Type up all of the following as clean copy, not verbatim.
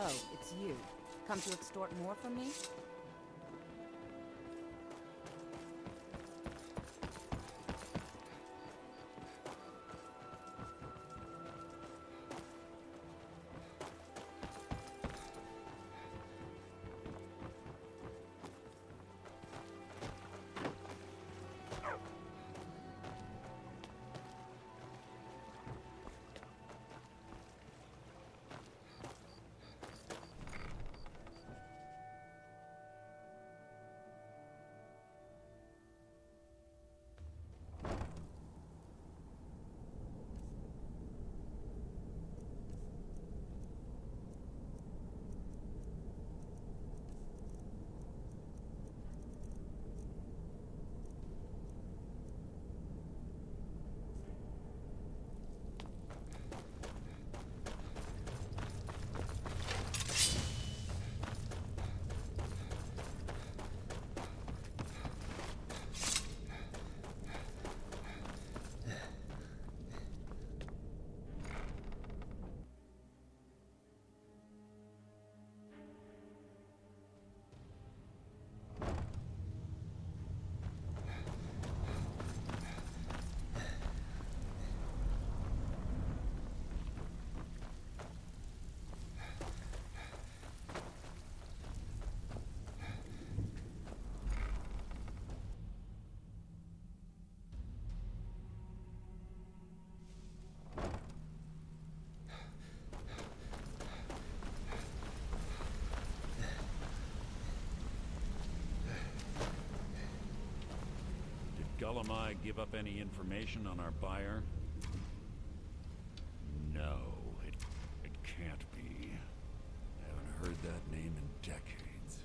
Oh, it's you. Come to extort more from me? Gullumai give up any information on our buyer? No, it can't be. I haven't heard that name in decades.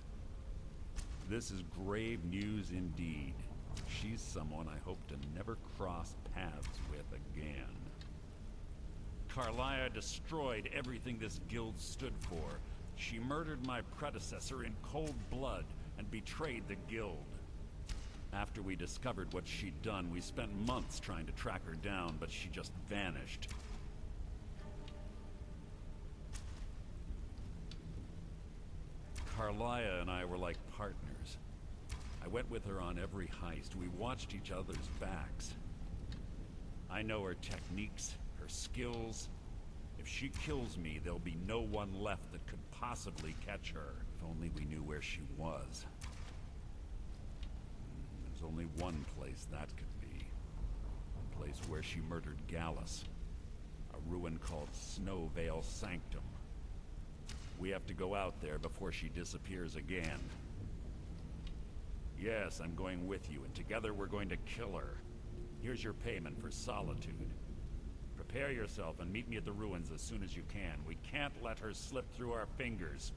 This is grave news indeed. She's someone I hope to never cross paths with again. Carlia destroyed everything this guild stood for. She murdered my predecessor in cold blood and betrayed the guild. After we discovered what she'd done, we spent months trying to track her down, but she just vanished. Carlia and I were like partners. I went with her on every heist. We watched each other's backs. I know her techniques, her skills. If she kills me, there'll be no one left that could possibly catch her. If only we knew where she was. There's only one place that could be. A place where she murdered Gallus. A ruin called Snowvale Sanctum. We have to go out there before she disappears again. Yes, I'm going with you, and together we're going to kill her. Here's your payment for solitude. Prepare yourself and meet me at the ruins as soon as you can. We can't let her slip through our fingers.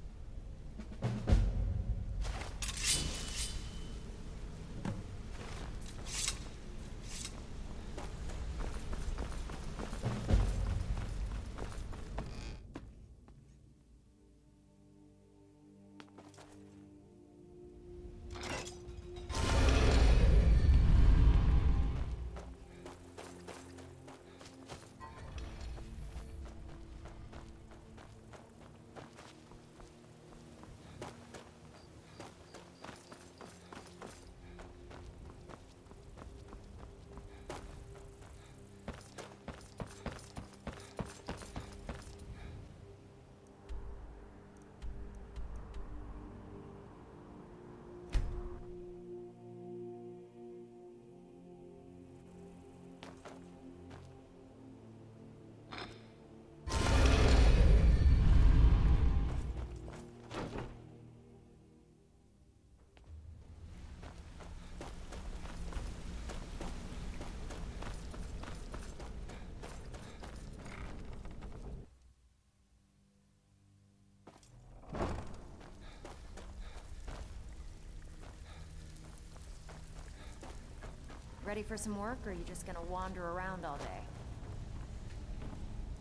Ready for some work, or are you just gonna wander around all day?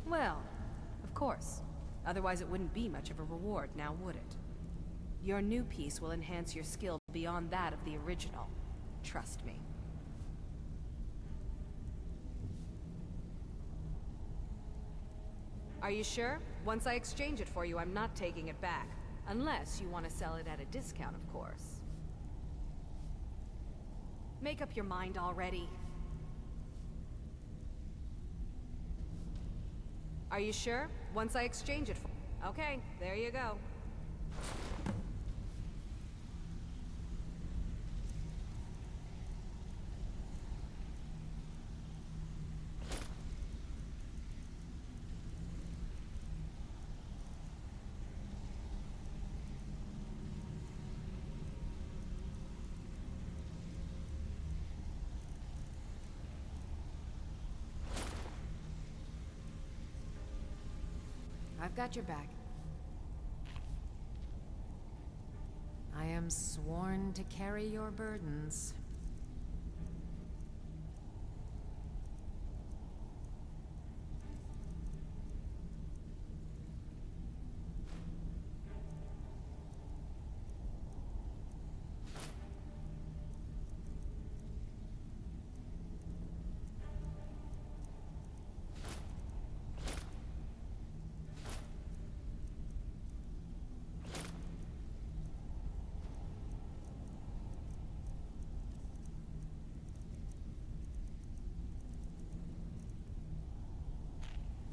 Well, of course. Otherwise it wouldn't be much of a reward, now would it? Your new piece will enhance your skill beyond that of the original. Trust me. Are you sure? Once I exchange it for you, I'm not taking it back. Unless you want to sell it at a discount, of course. Make up your mind already. Are you sure? Once I exchange it for... Okay, there you go. I've got your back. I am sworn to carry your burdens.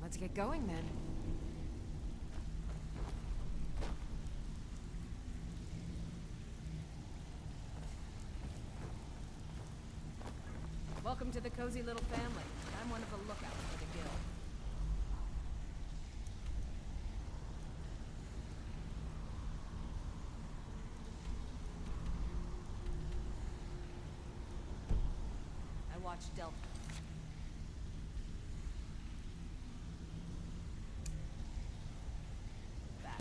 Let's get going then. Welcome to the cozy little family. I'm one of the lookouts for the guild. I watch Delta. Back.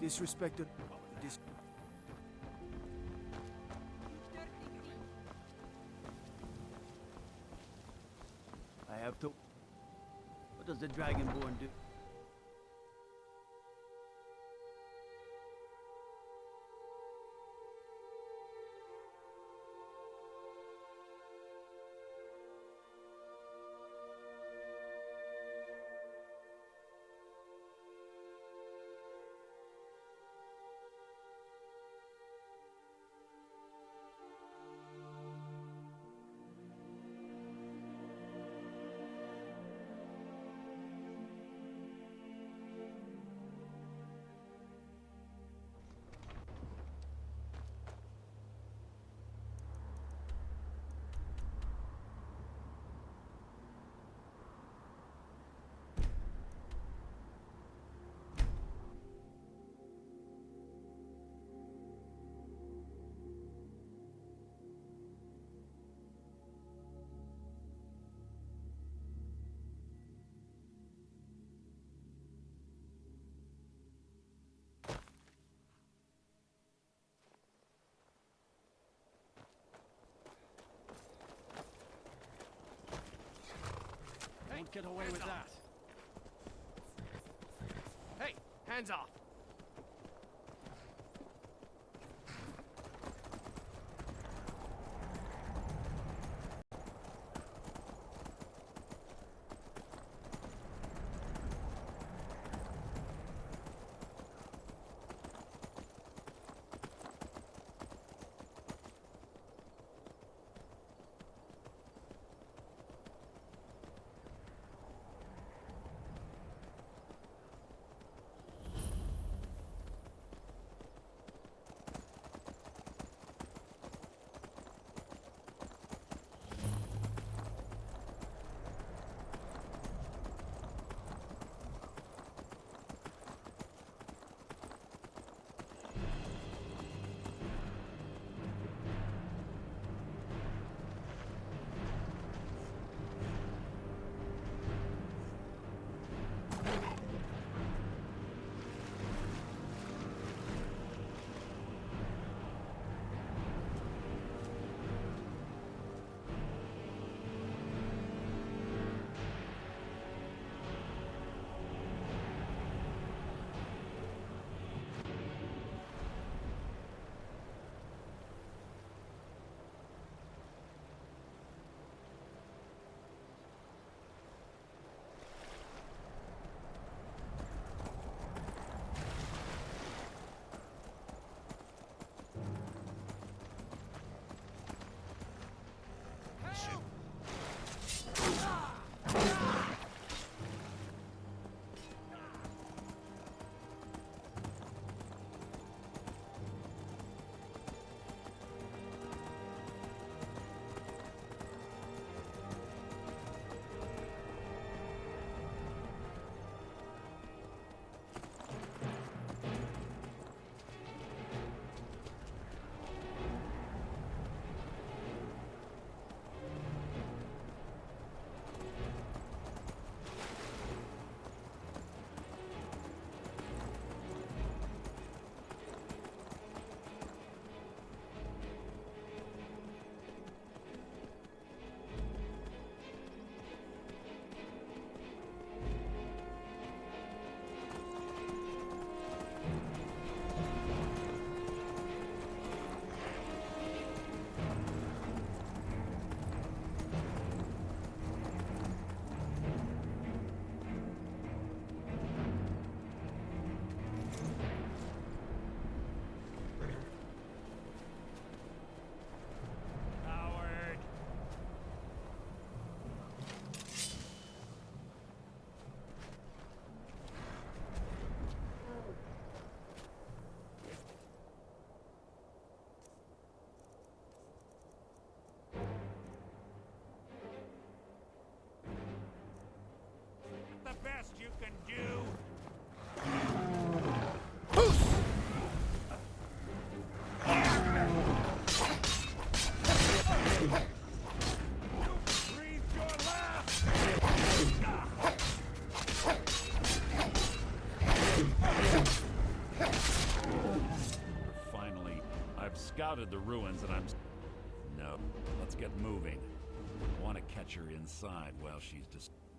Disrespected. I have to. What does the Dragonborn do? Don't get away with that. Hey, hands off. can do. Breathe your last. Finally, I've scouted the ruins and No, let's get moving. I want to catch her inside while she's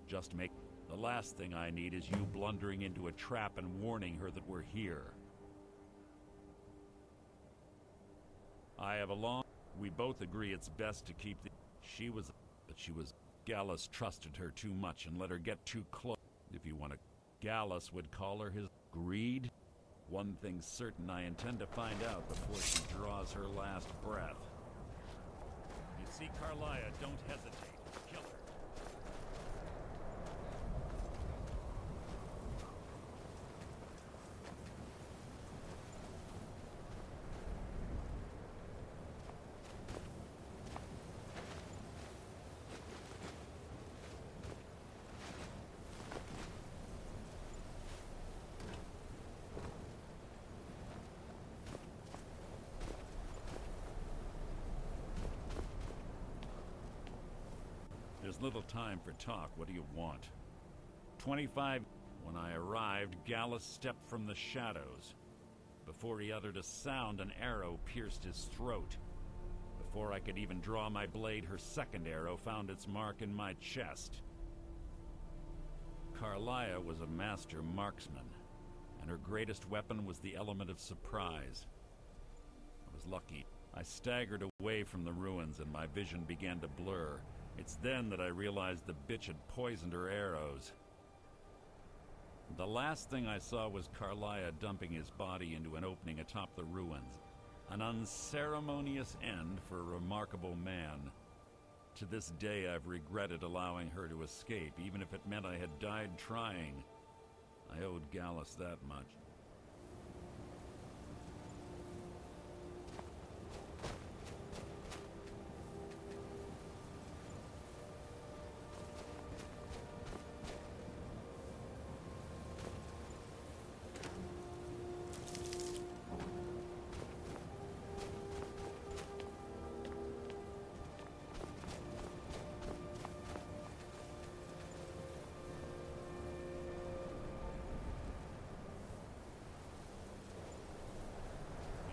just make... The last thing I need is you blundering into a trap and warning her that we're here. I have a long... We both agree it's best to keep the... But she was... Gallus trusted her too much and let her get too close. If you want to... Gallus would call her his... Greed? One thing's certain, I intend to find out before she draws her last breath. You see Carlia, don't hesitate. Kill her. There's little time for talk. What do you want? 25. When I arrived, Gallus stepped from the shadows. Before he uttered a sound, an arrow pierced his throat. Before I could even draw my blade, her second arrow found its mark in my chest. Carlia was a master marksman, and her greatest weapon was the element of surprise. I was lucky. I staggered away from the ruins and my vision began to blur. It's then that I realized the bitch had poisoned her arrows. The last thing I saw was Carlia dumping his body into an opening atop the ruins. An unceremonious end for a remarkable man. To this day I've regretted allowing her to escape, even if it meant I had died trying. I owed Gallus that much.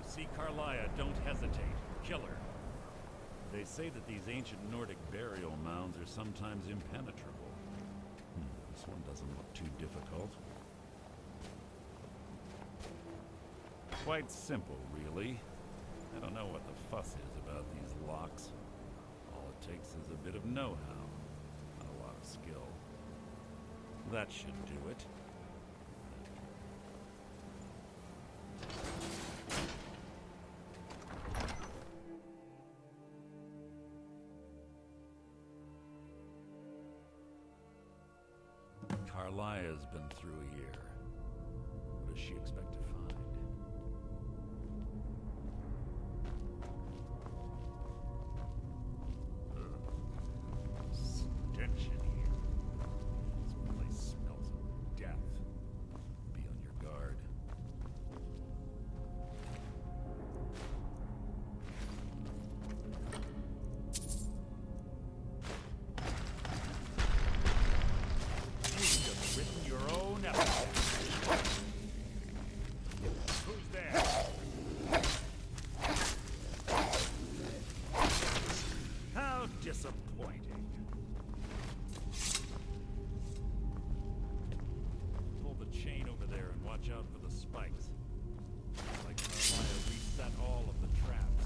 See Carlia, don't hesitate. Kill her. They say that these ancient Nordic burial mounds are sometimes impenetrable. This one doesn't look too difficult. Quite simple, really. I don't know what the fuss is about these locks. All it takes is a bit of know-how, not a lot of skill. That should do it. Carlia's been through a year. What does she expect to find? Stench in here. This place smells of death. Be on your guard. Disappointing. Pull the chain over there and watch out for the spikes. Like Carlia reset all of the traps.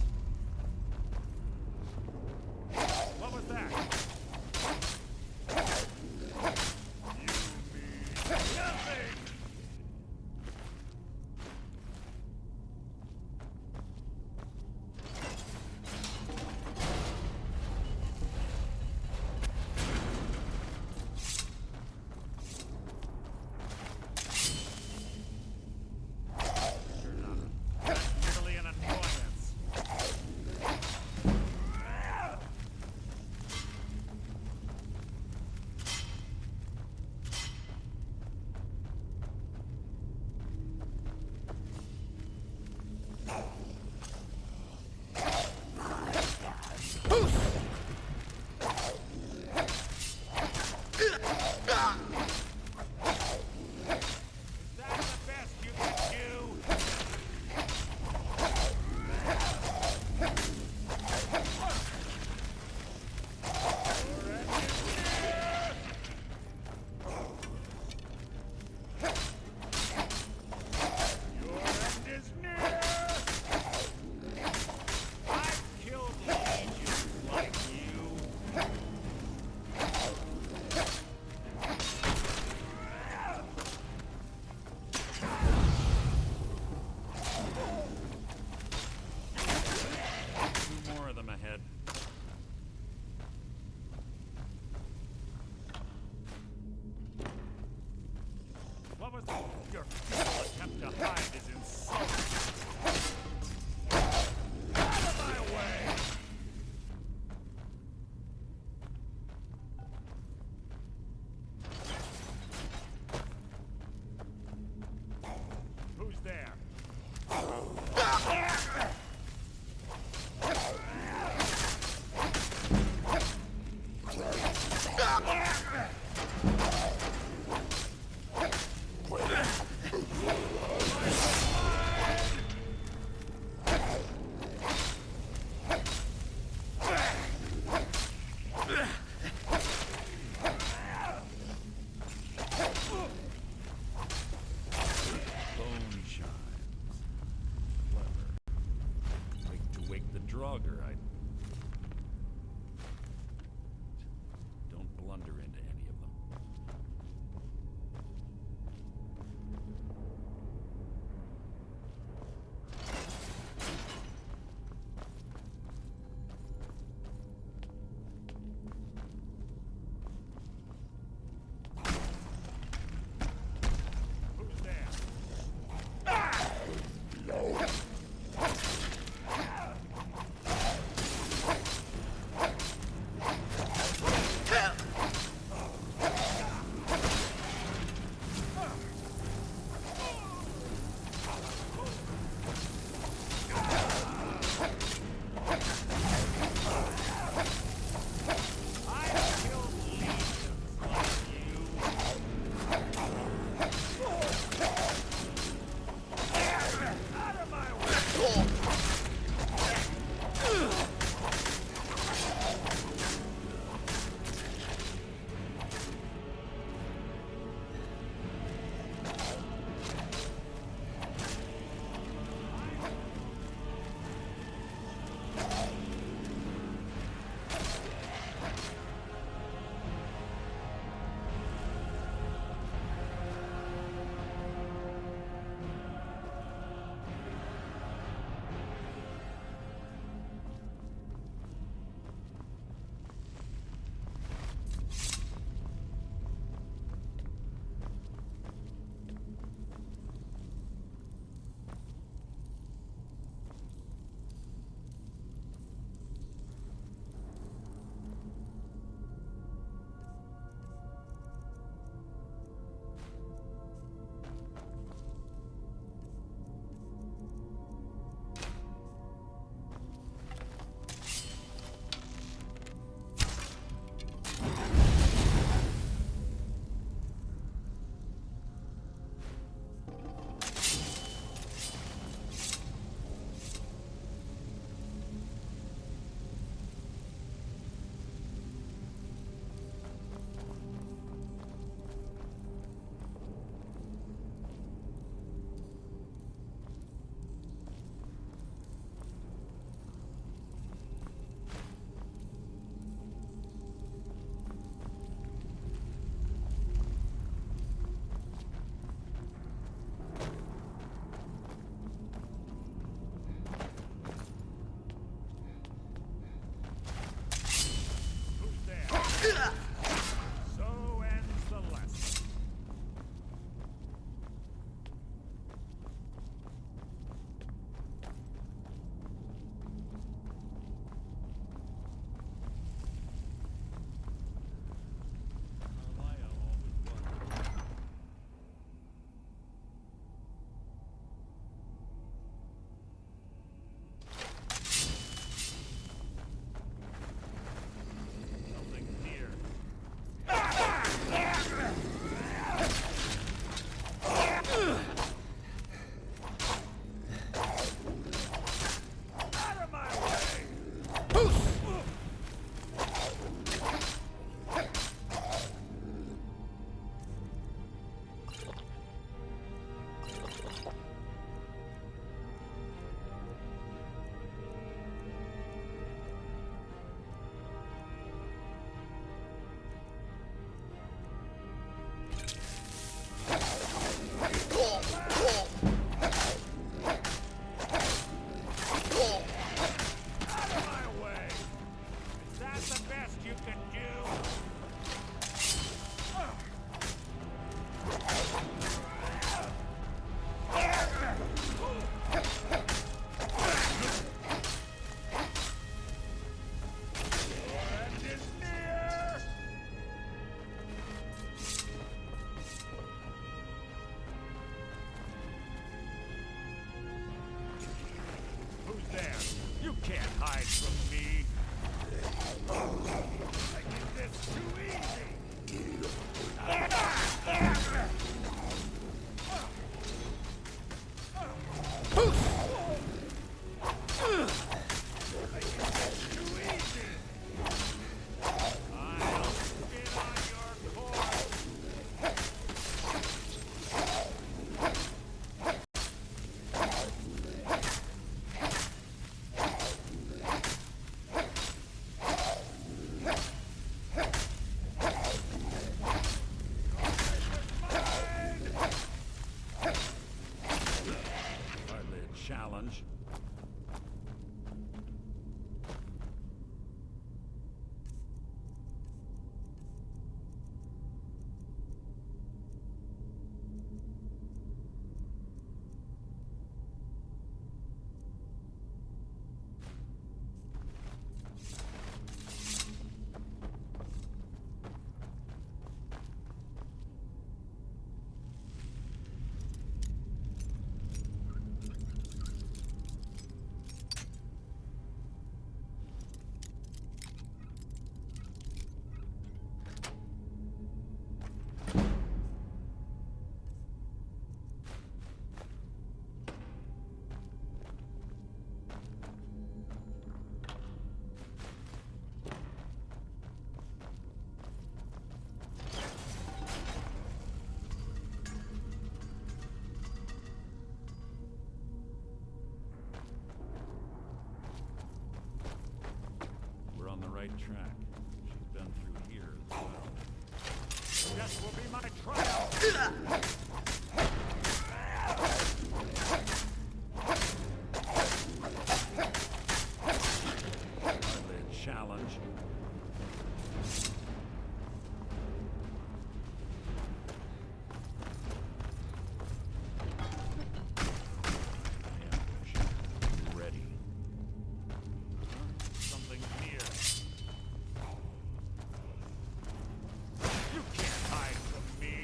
What was that? You mean nothing! Really an annoyance. Dogger, I... Don't blunder into any of them. Who's there? challenge. We're on the right track. She's been through here as well. This will be my trial! Hardly a challenge. Ambush. Ready. Something here. You can't hide from me.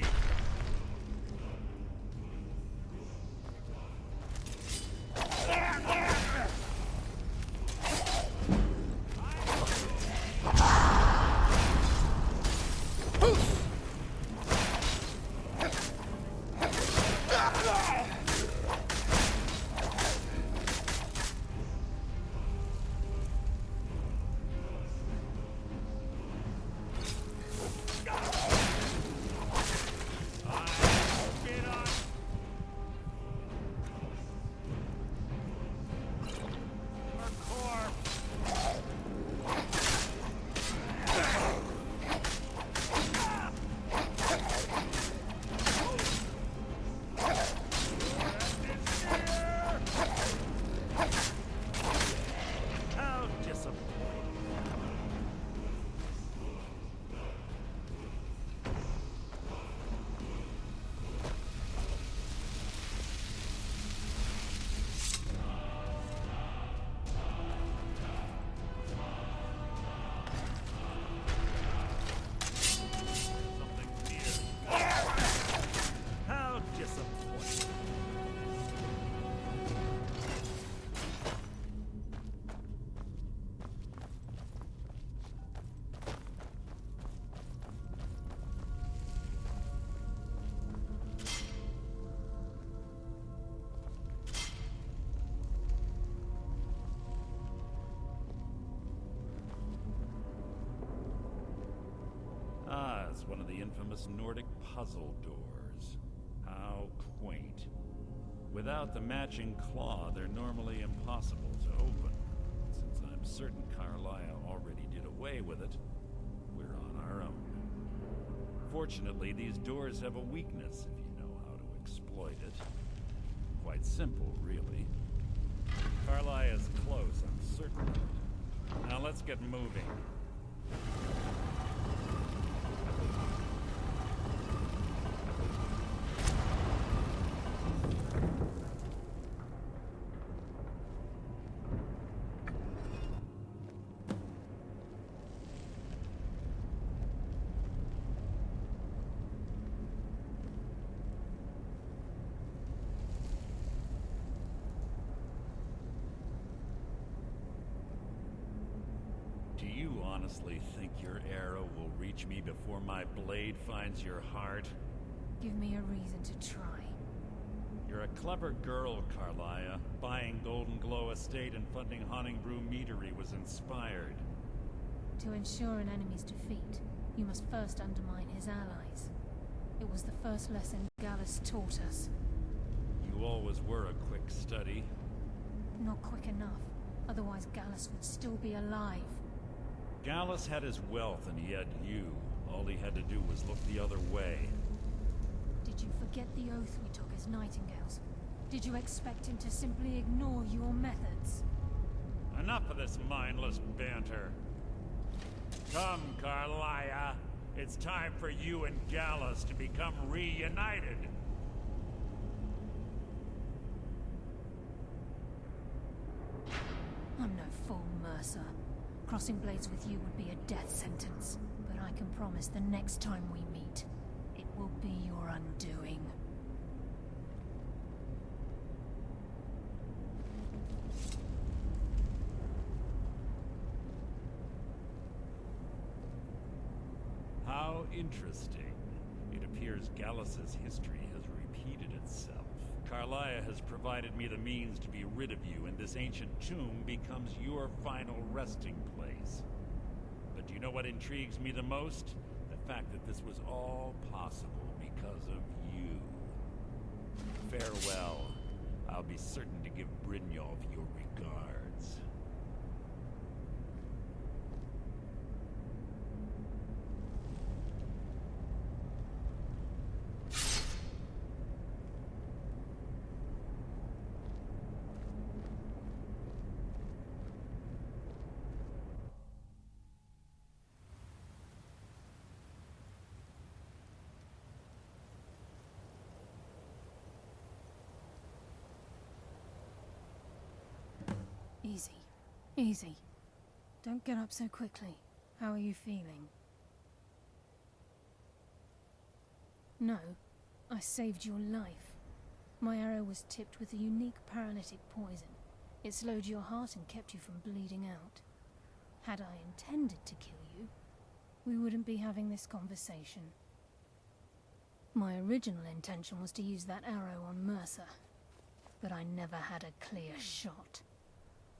It's one of the infamous Nordic puzzle doors. How quaint. Without the matching claw, they're normally impossible to open. Since I'm certain Carlia already did away with it, we're on our own. Fortunately, these doors have a weakness if you know how to exploit it. Quite simple, really. Carlia is close, I'm certain of it. Now let's get moving. Do you honestly think your arrow will reach me before my blade finds your heart? Give me a reason to try. You're a clever girl, Carlia. Buying Golden Glow Estate and funding Honningbrew Meadery was inspired. To ensure an enemy's defeat, you must first undermine his allies. It was the first lesson Gallus taught us. You always were a quick study. Not quick enough, otherwise Gallus would still be alive. Gallus had his wealth and he had you. All he had to do was look the other way. Did you forget the oath we took as Nightingales? Did you expect him to simply ignore your methods? Enough of this mindless banter. Come, Carlia. It's time for you and Gallus to become reunited. I'm no fool, Mercer. Crossing blades with you would be a death sentence. But I can promise the next time we meet, it will be your undoing. How interesting. It appears Gallus's history has repeated itself. Carlia has provided me the means to be rid of you, and this ancient tomb becomes your final resting place. But do you know what intrigues me the most? The fact that this was all possible because of you. Farewell. I'll be certain to give Brynjolf your regards. Easy. Easy. Don't get up so quickly. How are you feeling? No, I saved your life. My arrow was tipped with a unique paralytic poison. It slowed your heart and kept you from bleeding out. Had I intended to kill you, we wouldn't be having this conversation. My original intention was to use that arrow on Mercer, but I never had a clear shot.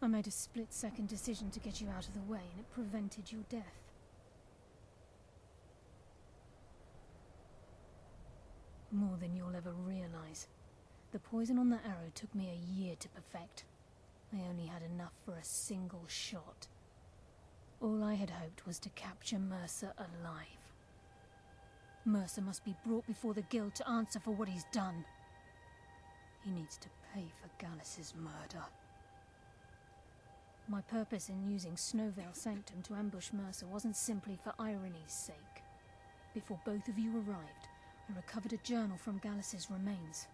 I made a split-second decision to get you out of the way, and it prevented your death. More than you'll ever realize. The poison on that arrow took me a year to perfect. I only had enough for a single shot. All I had hoped was to capture Mercer alive. Mercer must be brought before the Guild to answer for what he's done. He needs to pay for Gallus's murder. My purpose in using Snowveil Sanctum to ambush Mercer wasn't simply for irony's sake. Before both of you arrived, I recovered a journal from Gallus's remains.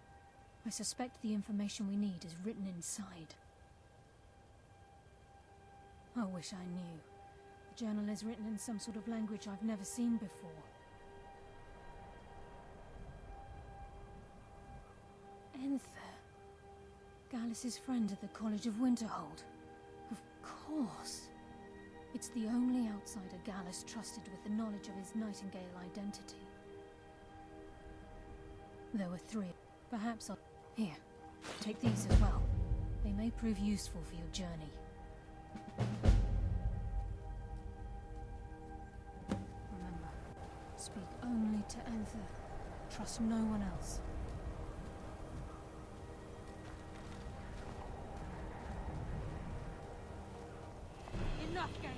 I suspect the information we need is written inside. I wish I knew. The journal is written in some sort of language I've never seen before. Enther. Gallus's friend at the College of Winterhold. Of course. It's the only outsider Gallus trusted with the knowledge of his Nightingale identity. There were 3. Perhaps I'll... Here, take these as well. They may prove useful for your journey. Remember, speak only to Enther. Trust no one else. Enough, gang!